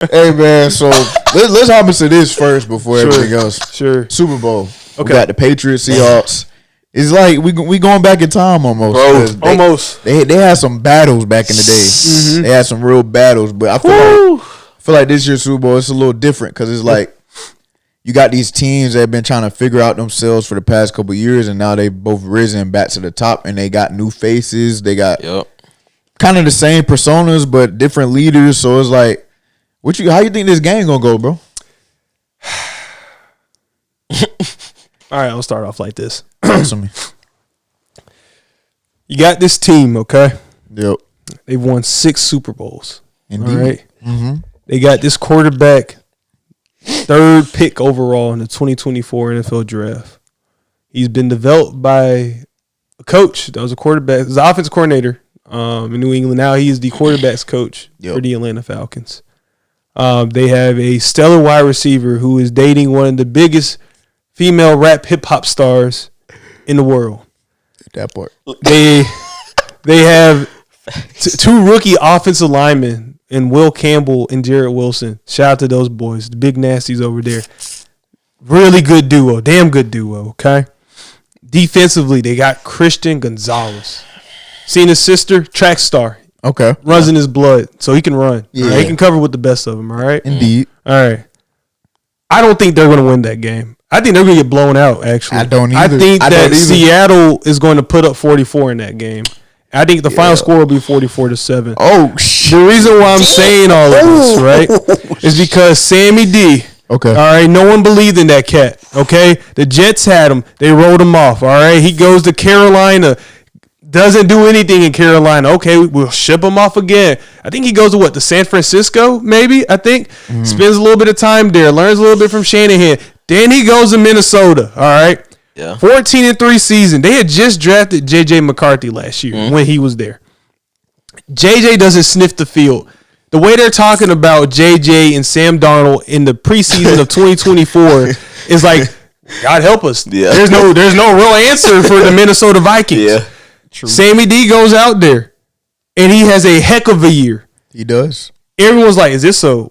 Hey man, so let's hop into this first before everything else. Sure. Super Bowl. Okay. We got the Patriots, Seahawks. It's like we going back in time almost. Bro, almost. They had some battles back in the day. Mm-hmm. They had some real battles, but I feel like this year's Super Bowl it's a little different because it's like you got these teams that have been trying to figure out themselves for the past couple of years, and now they both risen back to the top, and they got new faces. They got kind of the same personas, but different leaders. So it's like, how you think this game gonna go, bro? All right, I'll start off like this. Answer me. You got this team, okay? Yep. They've won 6 Super Bowls. Indeed. All right. Mm-hmm. They got this quarterback, 3rd pick overall in the 2024 NFL draft. He's been developed by a coach that was a quarterback, was an offensive coordinator in New England. Now he is the quarterback's coach for the Atlanta Falcons. They have a stellar wide receiver who is dating one of the biggest female rap hip hop stars in the world. That part. They have 2 rookie offensive linemen in Will Campbell and Jarrett Wilson. Shout out to those boys, the big nasties over there. Really good duo, damn good duo. Okay. Defensively, they got Christian Gonzalez. Seen his sister, track star. Okay. Runs in his blood, so he can run. Yeah. Right? He can cover with the best of them, all right? Indeed. All right. I don't think they're going to win that game. I think they're going to get blown out, actually. I don't either. I think that Seattle is going to put up 44 in that game. I think the final score will be 44-7. Oh, shit. The reason why I'm saying all of this, right, is because Sammy D, okay, all right, no one believed in that cat, okay? The Jets had him. They wrote him off, all right? He goes to Carolina. Doesn't do anything in Carolina. Okay, we'll ship him off again. I think he goes to to San Francisco, maybe, I think. Spends a little bit of time there, learns a little bit from Shanahan. Then he goes to Minnesota, all right? Yeah. 14-3 season. They had just drafted J.J. McCarthy last year when he was there. J.J. doesn't sniff the field. The way they're talking about J.J. and Sam Darnold in the preseason of 2024 is like, God help us. Yeah. There's no real answer for the Minnesota Vikings. Yeah. True. Sammy D goes out there, and he has a heck of a year. He does. Everyone's like, is this a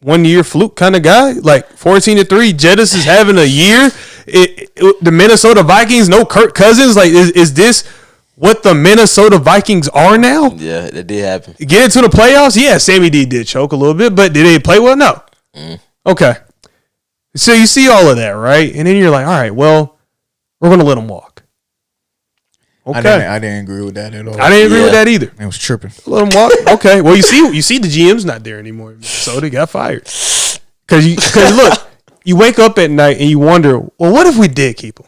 one-year fluke kind of guy? Like 14-3, Jettis is having a year. The Minnesota Vikings, no Kirk Cousins. Like, is this what the Minnesota Vikings are now? Yeah, it did happen. Get into the playoffs? Yeah, Sammy D did choke a little bit, but did they play well? No. Okay. So you see all of that, right? And then you're like, all right, well, we're going to let them walk. Okay. I didn't agree with that at all. I didn't agree with that either. It was tripping. Let him walk. Okay. Well, you see the GM's not there anymore, so they got fired. Because look, you wake up at night and you wonder, well, what if we did keep him?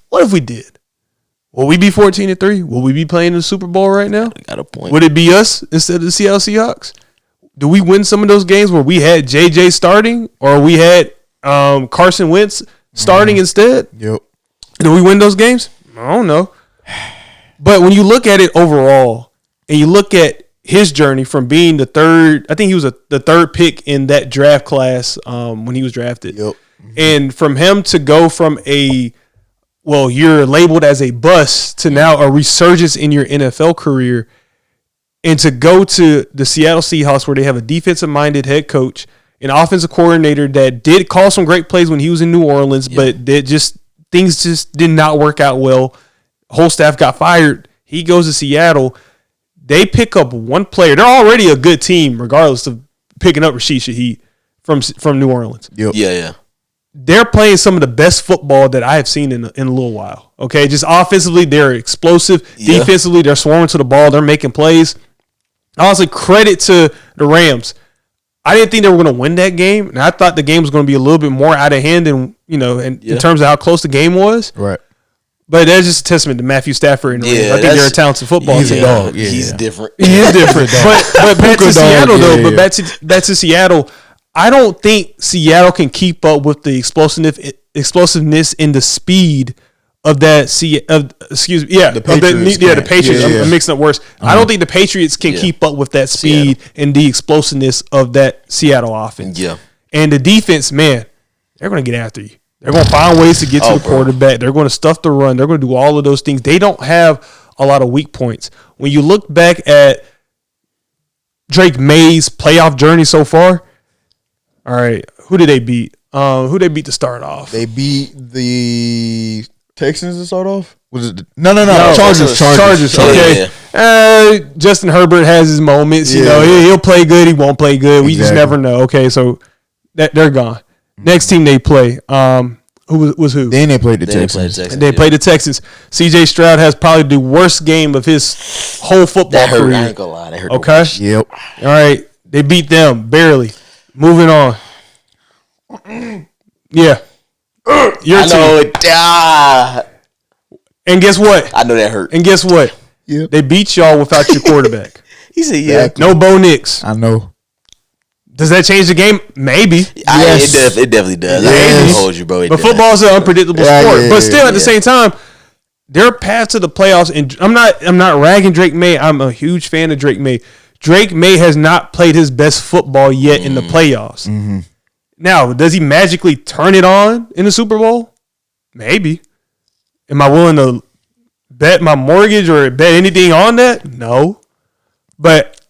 What if we did? Will we be 14-3? Will we be playing in the Super Bowl right now? Got a point. Would it be us instead of the Seattle Seahawks? Do we win some of those games where we had JJ starting or we had Carson Wentz starting instead? Yep. Do we win those games? I don't know. But when you look at it overall and you look at his journey from being the 3rd, I think he was the 3rd pick in that draft class when he was drafted. Yep. And from him to go from you're labeled as a bust to now a resurgence in your NFL career, and to go to the Seattle Seahawks where they have a defensive-minded head coach, an offensive coordinator that did call some great plays when he was in New Orleans, but things just did not work out well. Whole staff got fired. He goes to Seattle. They pick up one player. They're already a good team, regardless of picking up Rashid Shaheed from New Orleans. Yep. Yeah. They're playing some of the best football that I have seen in a little while. Okay, just offensively, they're explosive. Yeah. Defensively, they're swarming to the ball. They're making plays. Honestly, credit to the Rams. I didn't think they were going to win that game, and I thought the game was going to be a little bit more out of hand than in terms of how close the game was. Right. But that's just a testament to Matthew Stafford and the Rams. I think they're a talented football team. He's different. He is different. but back to Seattle, though. But back to Seattle, I don't think Seattle can keep up with the explosiveness and the speed of that. The Patriots. I'm mixing up words. I don't think the Patriots can keep up with that speed and the explosiveness of that Seattle offense. Yeah. And the defense, man, they're going to get after you. They're going to find ways to get to the quarterback. They're going to stuff the run. They're going to do all of those things. They don't have a lot of weak points. When you look back at Drake May's playoff journey so far, All right. Who did they beat? Who they beat to start off? They beat the Texans to start off. Was it? No. Chargers. Okay. Yeah. Justin Herbert has his moments. You know, he'll play good. He won't play good. We just never know. Okay, so they're gone. Next team they play. Who was who? Then they played the Texans. They played the Texans. C.J. Stroud has probably the worst game of his whole football career. I ain't gonna lie. That hurt. Okay. Yep. All right. They beat them barely. Moving on. Yeah. Your I know it. And guess what? I know that hurt. And guess what? Yep. They beat y'all without your quarterback. He said, "Yeah." No Bo Nix. I know. Does that change the game? Maybe. It definitely does. Maybe. I can't hold you, bro. But football is an unpredictable sport. But still, at the same time, their path to the playoffs. And I'm not ragging Drake May. I'm a huge fan of Drake May. Drake May has not played his best football yet in the playoffs. Mm-hmm. Now, does he magically turn it on in the Super Bowl? Maybe. Am I willing to bet my mortgage or bet anything on that? No. But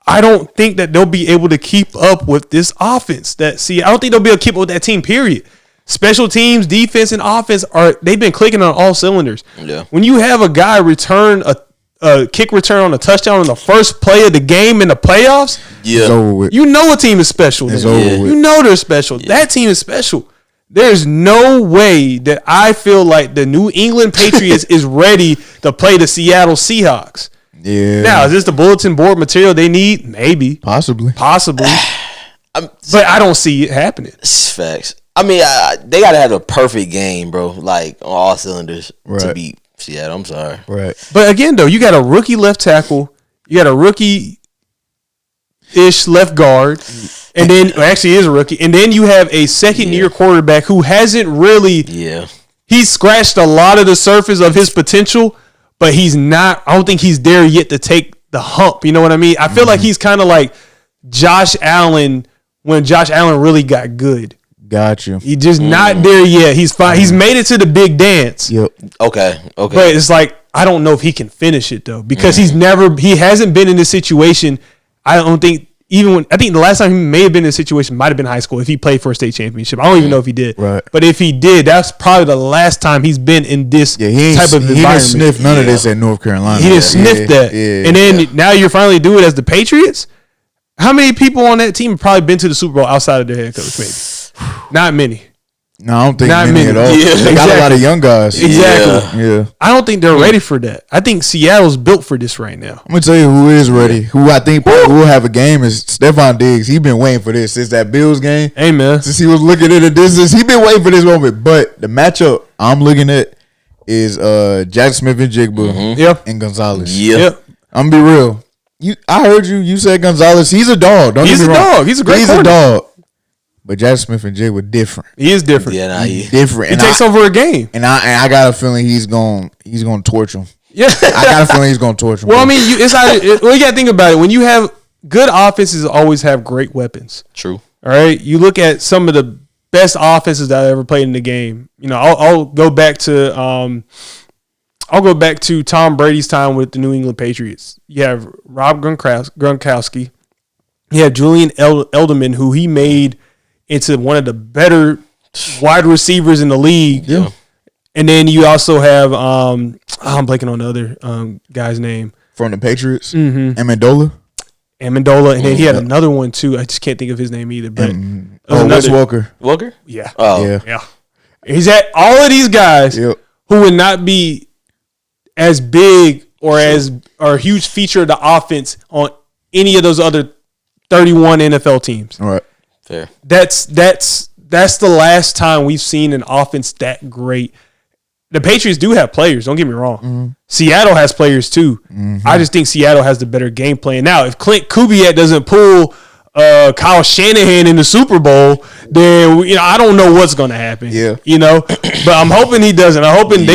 I don't think that they'll be able to keep up with this offense. I don't think they'll be able to keep up with that team, period. Special teams, defense, and offense they've been clicking on all cylinders. Yeah. When you have a guy return a kick return on a touchdown on the first play of the game in the playoffs, you know a team is special. You know they're special. Yeah. That team is special. There's no way that I feel like the New England Patriots is ready to play the Seattle Seahawks. Yeah. Now, is this the bulletin board material they need? Maybe. Possibly. But I don't see it happening. It's facts. I mean, they got to have a perfect game, bro, like on all cylinders to beat Seattle. I'm sorry. Right. But again, though, you got a rookie left tackle. You got a rookie-ish left guard. And then, actually is a rookie. And then you have a second-year quarterback who hasn't really he's scratched a lot of the surface of his potential, but he's not, I don't think he's there yet to take the hump. You know what I mean? I feel like he's kind of like Josh Allen when Josh Allen really got good. Got you. He's just not there yet. He's fine. He's made it to the big dance. Yep. Okay. But it's like, I don't know if he can finish it, though, because he hasn't been in this situation. I think the last time he may have been in a situation might have been high school if he played for a state championship. I don't even know if he did. Right. But if he did, that's probably the last time he's been in this type of environment. He didn't sniff none of this at North Carolina. He didn't sniff that. And then now you're finally doing it as the Patriots? How many people on that team have probably been to the Super Bowl outside of their head coach, maybe? Not many. No, I don't think many at all. Yeah. They got a lot of young guys. Exactly. Yeah. I don't think they're ready for that. I think Seattle's built for this right now. I'm going to tell you who is ready. Who I think probably will have a game is Stephon Diggs. He's been waiting for this since that Bills game. Hey, man. Since he was looking at the distance, he's been waiting for this moment. But the matchup I'm looking at is Jack Smith and Jigba and Gonzalez. Yep. I'm going to be real. I heard you said Gonzalez. He's a dog. He's a dog. He's a great He's a dog. But Jack Smith and Jay were different. He is different. Yeah, he's different. He takes over a game. And I got a feeling he's going to torch him. Yeah. I got a feeling he's going to torch him. Well, I mean, you got to think about it. When you have good offenses, always have great weapons. True. All right. You look at some of the best offenses that I ever played in the game. You know, I'll go back to Tom Brady's time with the New England Patriots. You have Rob Gronkowski. You have Julian Edelman, who he made into one of the better wide receivers in the league. Yeah. And then you also have I'm blanking on the other guy's name. From the Patriots? Mm-hmm. Amendola. And then he had another one too. I just can't think of his name either. But Wes Walker. Walker? Yeah. Oh. Yeah. He's at all of these guys who would not be as big or a huge feature of the offense on any of those other 31 NFL teams. All right. Fair. That's the last time we've seen an offense that great. The Patriots do have players. Don't get me wrong. Mm-hmm. Seattle has players too. Mm-hmm. I just think Seattle has the better game plan. Now, if Clint Kubiak doesn't pull Kyle Shanahan in the Super Bowl, then I don't know what's going to happen. Yeah. But I'm hoping he doesn't. I'm hoping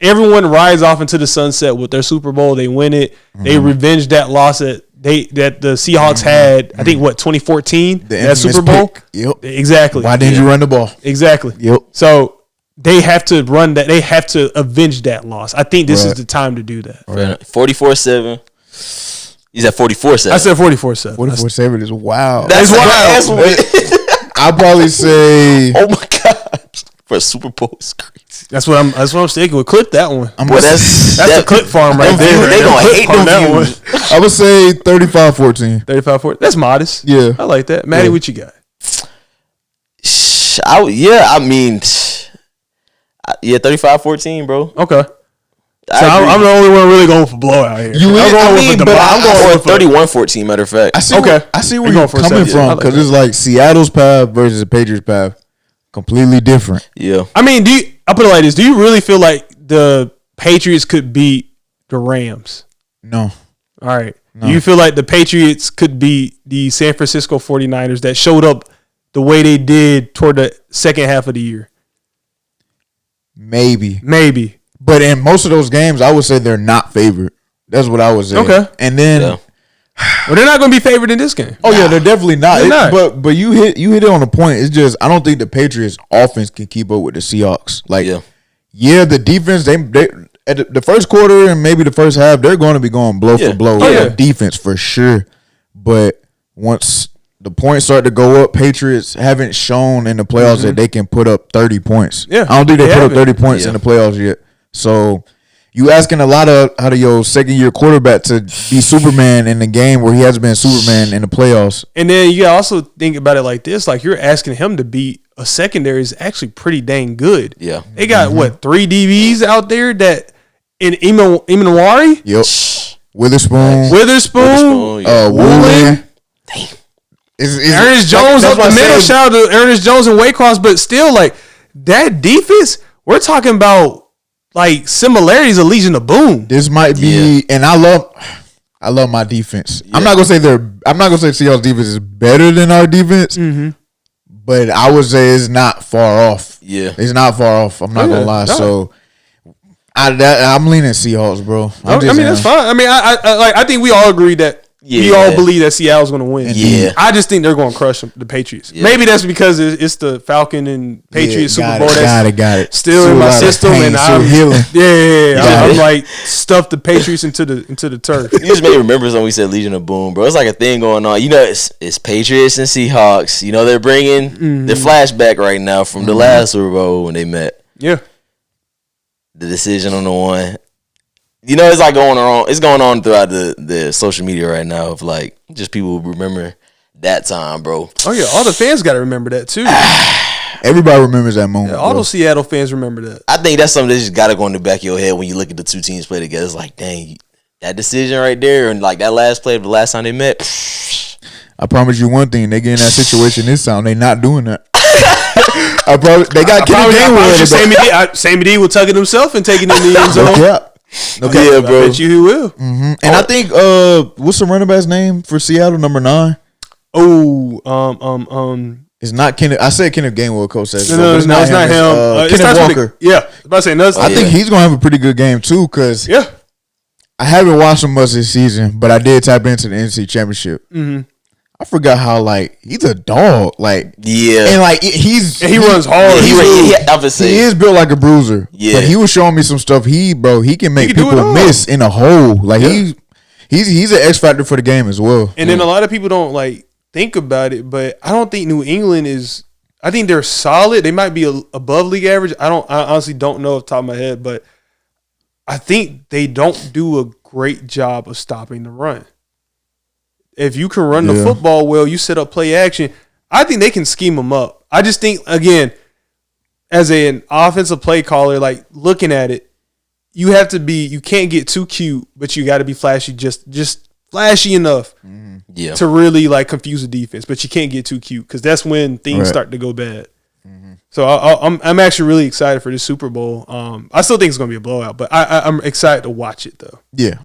everyone rides off into the sunset with their Super Bowl. They win it. Mm-hmm. They revenge that loss that the Seahawks had, I think, 2014? That Super Bowl? Pick. Yep. Exactly. Why didn't you run the ball? Exactly. Yep. So they have to run that. They have to avenge that loss. I think this is the time to do that. Right. 44-7. He's at 44-7. I said 44-7. 44-7 is wild. That's wild. I'd probably say. Oh my god! For a Super Bowl, it's crazy. That's what I'm sticking with. Clip that one. Well, that's the clip farm right there. They gonna hate that one. I would say 35-14. 35-14. That's modest. Yeah, I like that. Maddie, what you got? I mean, 35-14, bro. Okay. So I'm the only one really going for blowout here. I'm going for 31-14. Matter of fact. I see where you're coming from because it's like Seattle's path versus the Patriots' path, completely different. Yeah. I mean, I'll put it like this: do you really feel like the Patriots could beat the Rams? No. All right. No. Do you feel like the Patriots could beat the San Francisco 49ers that showed up the way they did toward the second half of the year? Maybe. But in most of those games, I would say they're not favored. That's what I would say. Okay. And then, well, they're not going to be favored in this game. Oh yeah, they're definitely not. They're not. But you hit it on the point. It's just I don't think the Patriots offense can keep up with the Seahawks. Like, the defense they at the first quarter and maybe the first half they're going to be going blow for blow. Defense for sure. But once the points start to go up, Patriots haven't shown in the playoffs that they can put up 30 points. Yeah, I don't think they put up 30 points in the playoffs yet. So you asking a lot out of your second-year quarterback to be Superman in the game where he hasn't been Superman in the playoffs. And then you also think about it like this: like you're asking him to beat a secondary is actually pretty dang good. Yeah, they got 3 DBs out there that in Imanwari. Yep. Witherspoon. Woolen. Damn. Ernest Jones up the middle. Shout out to Ernest Jones and Waycross, but still, like that defense, we're talking about like similarities of Legion of Boom. This might be, and I love my defense. Yeah. I'm not gonna say Seahawks defense is better than our defense, but I would say it's not far off. Yeah, it's not far off. I'm not gonna lie. No. So I'm leaning Seahawks, bro. That's fine. I mean, I think we all agree that. We all believe that Seattle's going to win. Yeah, I just think they're going to crush the Patriots. Yeah. Maybe that's because it's the Falcon and Patriots Super Bowl. Got it. Still in my system, and I'm healing. I'm like stuff the Patriots into the turf. You just made me remember when we said Legion of Boom, bro. It's like a thing going on. You know, it's Patriots and Seahawks. You know, they're bringing their flashback right now from the last Super Bowl when they met. Yeah, the decision on the one. You know, it's like going on. It's going on throughout the social media right now of like just people remember that time, bro. Oh yeah, all the fans got to remember that too. Everybody remembers that moment. Yeah, all those Seattle fans remember that. I think that's something that just got to go in the back of your head when you look at the two teams play together. It's like, dang, that decision right there, and like that last play of the last time they met. I promise you one thing: they get in that situation this time, they not doing that. They got Sammy D will tug it himself and take it in the end zone. Yeah. Okay, yeah, bro. I bet you he will. And I think what's the running back's name for Seattle? Number 9. It's not Kenneth. I said Kenneth Gainwell, coach said. No, it's not him. Kenneth Walker. I think he's gonna have a pretty good game too. Cause I haven't watched him much this season, but I did tap into the NFC Championship. I forgot how he's a dog, and he runs hard. He is built like a bruiser. Yeah, but he was showing me some stuff. He can make people miss in a hole. He's an X factor for the game as well. And then a lot of people don't think about it, but I don't think New England is. I think they're solid. They might be above league average. I honestly don't know off the top of my head, but I think they don't do a great job of stopping the run. If you can run the football well, you set up play action, I think they can scheme them up. I just think, again, as an offensive play caller, looking at it, you can't get too cute, but you got to be flashy, just flashy enough to really confuse the defense. But you can't get too cute because that's when things start to go bad. So I'm actually really excited for this Super Bowl. I still think it's going to be a blowout, but I'm excited to watch it, though. Yeah.